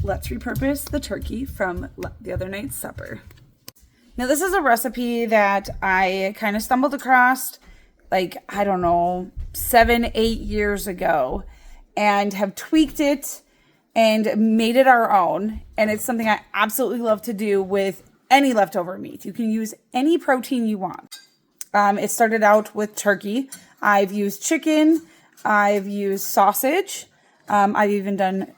let's repurpose the turkey from the other night's supper. Now this is a recipe that I kind of stumbled across, like, I don't know, 7, 8 years ago, and have tweaked it and made it our own. And it's something I absolutely love to do with any leftover meat. You can use any protein you want. It started out with turkey. I've used chicken. I've used sausage. I've even done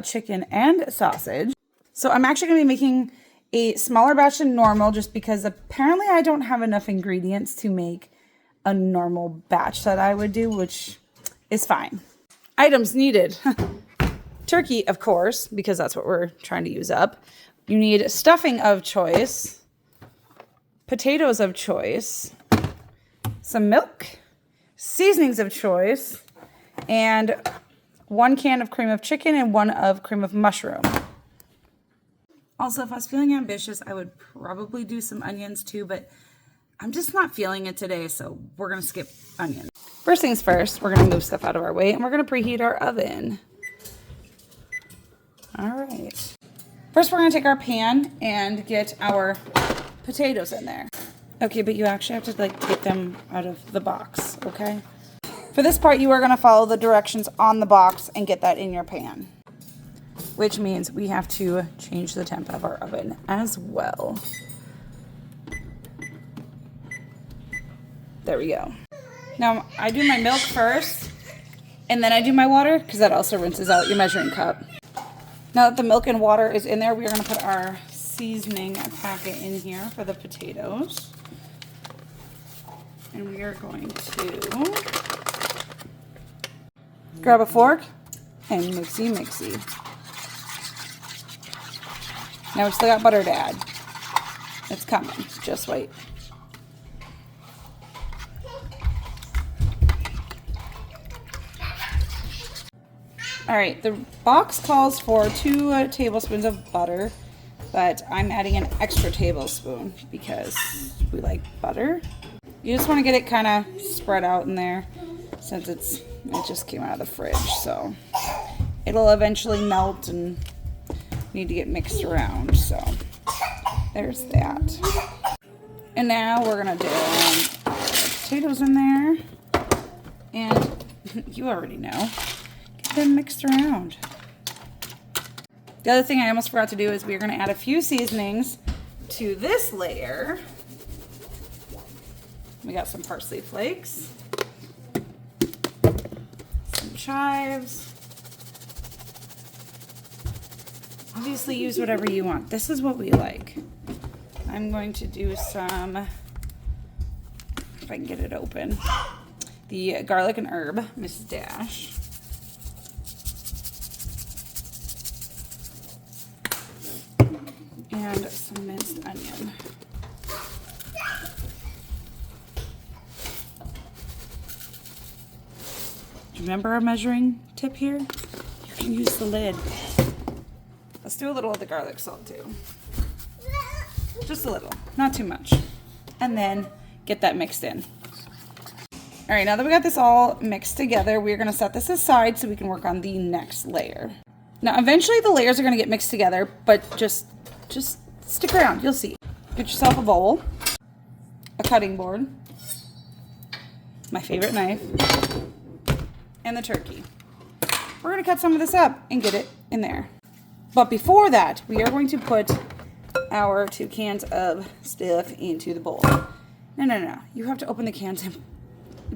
chicken and sausage. So I'm actually going to be making a smaller batch than normal just because apparently I don't have enough ingredients to make a normal batch that I would do, which is fine. Items needed. Turkey, of course, because that's what we're trying to use up. You need stuffing of choice, potatoes of choice, some milk, seasonings of choice, and 1 can of cream of chicken and 1 of cream of mushroom. Also, if I was feeling ambitious, I would probably do some onions too, but I'm just not feeling it today, so we're going to skip onions. First things first, we're going to move stuff out of our way, and we're going to preheat our oven. All right. First, we're going to take our pan and get our potatoes in there. Okay, but you actually have to, like, take them out of the box, okay? For this part, you are going to follow the directions on the box and get that in your pan, which means we have to change the temp of our oven as well. There we go. Now, I do my milk first, and then I do my water, because that also rinses out your measuring cup. Now that the milk and water is in there, we are going to put our seasoning packet in here for the potatoes. And we are going to grab a fork and mixy. Now we still got butter to add. It's coming. Just wait. All right, the box calls for 2 tablespoons of butter, but I'm adding an extra tablespoon because we like butter. You just want to get it kind of spread out in there since it just came out of the fridge, so it'll eventually melt and need to get mixed around, so there's that. And now we're gonna do potatoes in there, and you already know, get them mixed around. The other thing I almost forgot to do is we're gonna add a few seasonings to this layer. We got some parsley flakes, some chives. Obviously use whatever you want. This is what we like. I'm going to do some, if I can get it open, the garlic and herb, Mrs. Dash. And some minced onion. Remember our measuring tip here? You can use the lid. Let's do a little of the garlic salt too. Just a little, not too much. And then get that mixed in. All right, now that we got this all mixed together, we're gonna set this aside so we can work on the next layer. Now, eventually the layers are gonna get mixed together, but just stick around, you'll see. Get yourself a bowl, a cutting board, my favorite knife, and the turkey. We're gonna cut some of this up and get it in there. But before that, we are going to put our 2 cans of stuff into the bowl. No. You have to open the cans and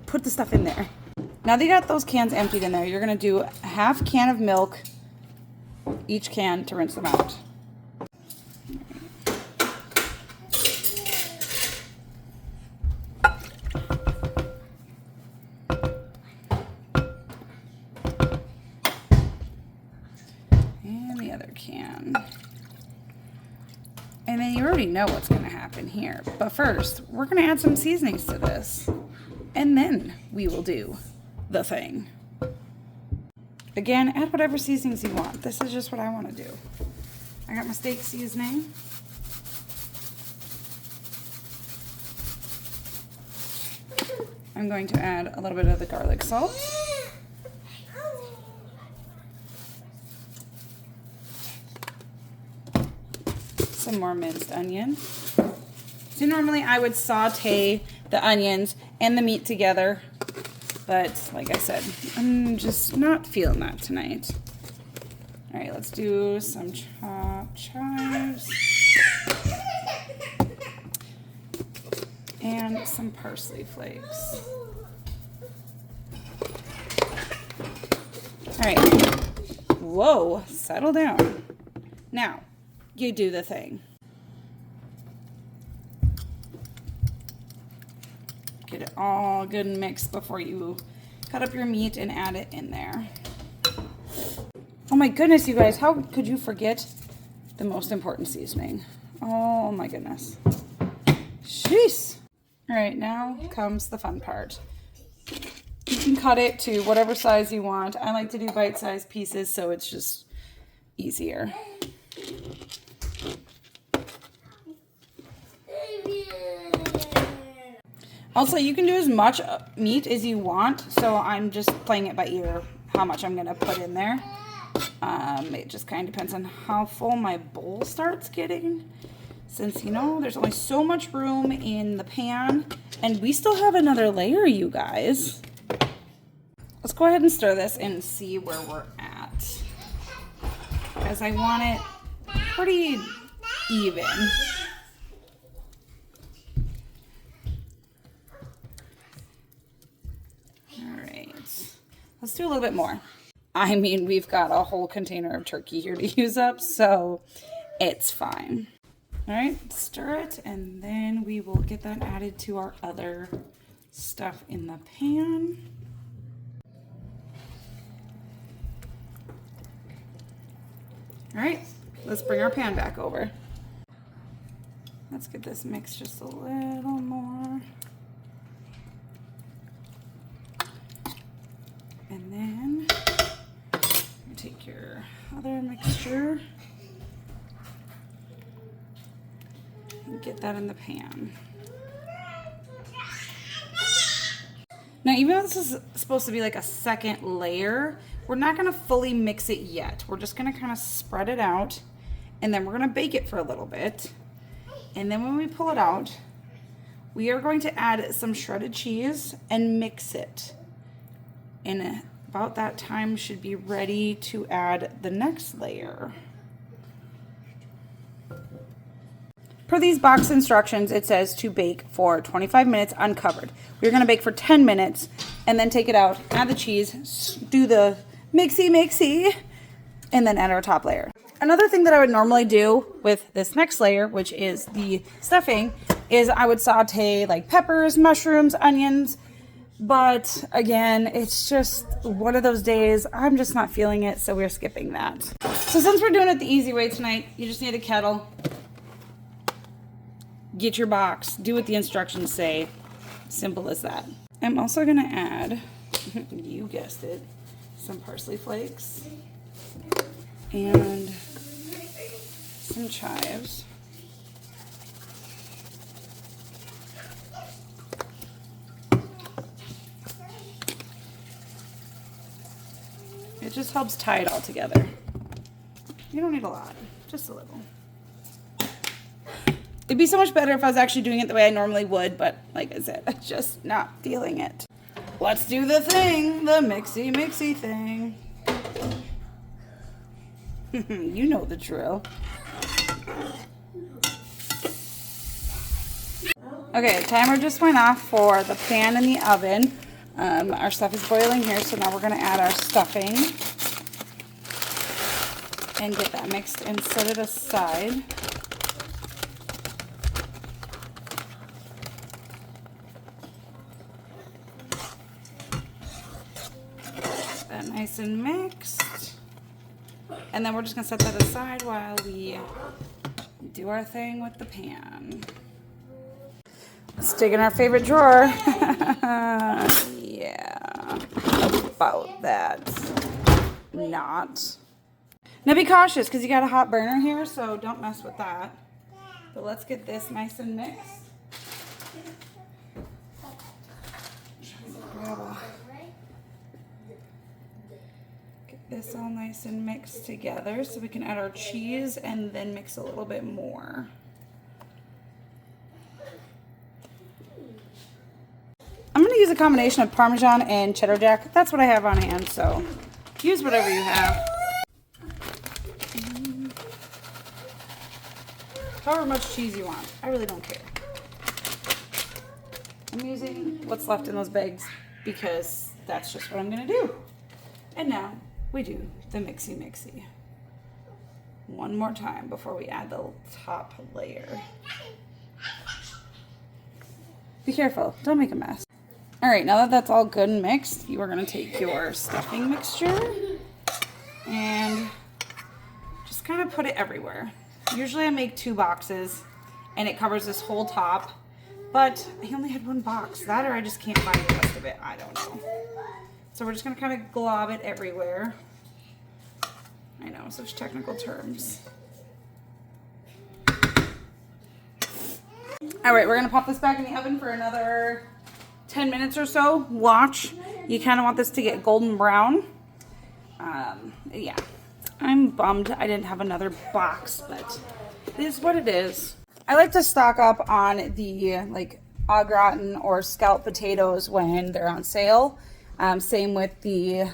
put the stuff in there. Now that you got those cans emptied in there, you're gonna do a half can of milk, each can, to rinse them out. Can. And then you already know what's going to happen here. But first, we're going to add some seasonings to this. And then we will do the thing. Again, add whatever seasonings you want. This is just what I want to do. I got my steak seasoning. I'm going to add a little bit of the garlic salt. some more minced onion. So normally I would saute the onions and the meat together, but like I said, I'm just not feeling that tonight. All right, let's do some chopped chives and some parsley flakes. All right, whoa, settle down. Now, you do the thing. Get it all good and mixed before you cut up your meat and add it in there. Oh my goodness, you guys, how could you forget the most important seasoning? Oh my goodness. Jeez. All right, now comes the fun part. You can cut it to whatever size you want. I like to do bite-sized pieces, so it's just easier. Also, you can do as much meat as you want, so I'm just playing it by ear how much I'm going to put in there. It just kind of depends on how full my bowl starts getting. Since, you know, there's only so much room in the pan, and we still have another layer, you guys. Let's go ahead and stir this and see where we're at, because I want it pretty even. All right, let's do a little bit more. I mean, we've got a whole container of turkey here to use up, so it's fine. All right, stir it, and then we will get that added to our other stuff in the pan. All right, let's bring our pan back over. Let's get this mixed just a little more. And then you take your other mixture and get that in the pan. Now, even though this is supposed to be like a second layer, we're not going to fully mix it yet. We're just going to kind of spread it out, and then we're going to bake it for a little bit. And then when we pull it out, we are going to add some shredded cheese and mix it. And about that time should be ready to add the next layer. Per these box instructions, it says to bake for 25 minutes uncovered. We're going to bake for 10 minutes and then take it out, add the cheese, do the mixy, and then add our top layer. Another thing that I would normally do with this next layer, which is the stuffing, is I would saute like peppers, mushrooms, onions. But again, it's just one of those days, I'm just not feeling it, so we're skipping that. So since we're doing it the easy way tonight, you just need a kettle. Get your box, do what the instructions say. Simple as that. I'm also gonna add, you guessed it, some parsley flakes and some chives. It just helps tie it all together. You don't need a lot, just a little. It'd be so much better if I was actually doing it the way I normally would, but like I said, I'm just not feeling it. Let's do the thing, the mixy thing. You know the drill. Okay, the timer just went off for the pan in the oven. Our stuff is boiling here, so now we're going to add our stuffing and get that mixed and set it aside. Get that nice and mixed. And then we're just going to set that aside while we do our thing with the pan. Let's dig in our favorite drawer. Yeah, about that. Not. Now be cautious because you got a hot burner here, so don't mess with that. But let's get this nice and mixed. Get this all nice and mixed together so we can add our cheese and then mix a little bit more. I'm going to use a combination of Parmesan and cheddar jack. That's what I have on hand, so use whatever you have. However much cheese you want. I really don't care. I'm using what's left in those bags because that's just what I'm going to do. And now we do the mixy. One more time before we add the top layer. Be careful, don't make a mess. All right, now that that's all good and mixed, you are going to take your stuffing mixture and just kind of put it everywhere. Usually I make 2 boxes and it covers this whole top, but I only had 1 box. That or I just can't find the rest of it. I don't know. So we're just going to kind of glob it everywhere. I know, such technical terms. All right, we're going to pop this back in the oven for another 10 minutes or so. Watch. You kind of want this to get golden brown. Yeah. I'm bummed I didn't have another box, but it is what it is. I like to stock up on the like au gratin or scalloped potatoes when they're on sale. Same with the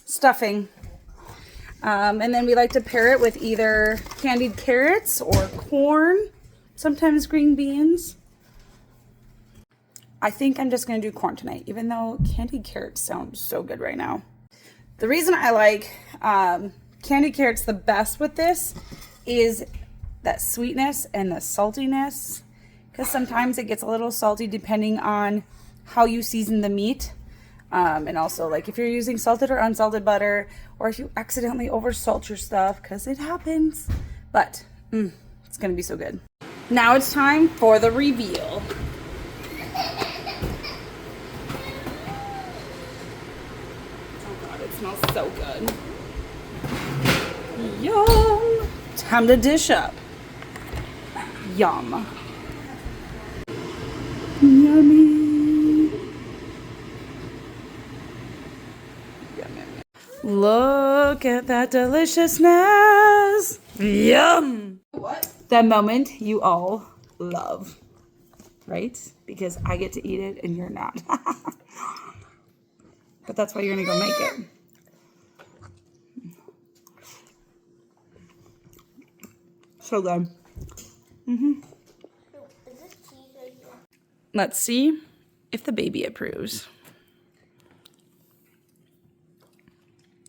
stuffing. And then we like to pair it with either candied carrots or corn, sometimes green beans. I think I'm just going to do corn tonight, even though candied carrots sound so good right now. The reason I like candied carrots the best with this is that sweetness and the saltiness, because sometimes it gets a little salty depending on how you season the meat. And also, like, if you're using salted or unsalted butter, or if you accidentally oversalt your stuff, because it happens. But it's going to be so good. Now it's time for the reveal. Smells so good. Yum! Time to dish up. Yum. Yummy. Yum. Look at that deliciousness. Yum. What? That moment you all love, right? Because I get to eat it and you're not. But that's why you're gonna go make it. So good. Let's see if the baby approves.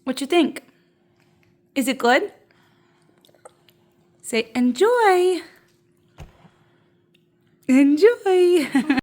What you think? Is it good? Say enjoy. Enjoy.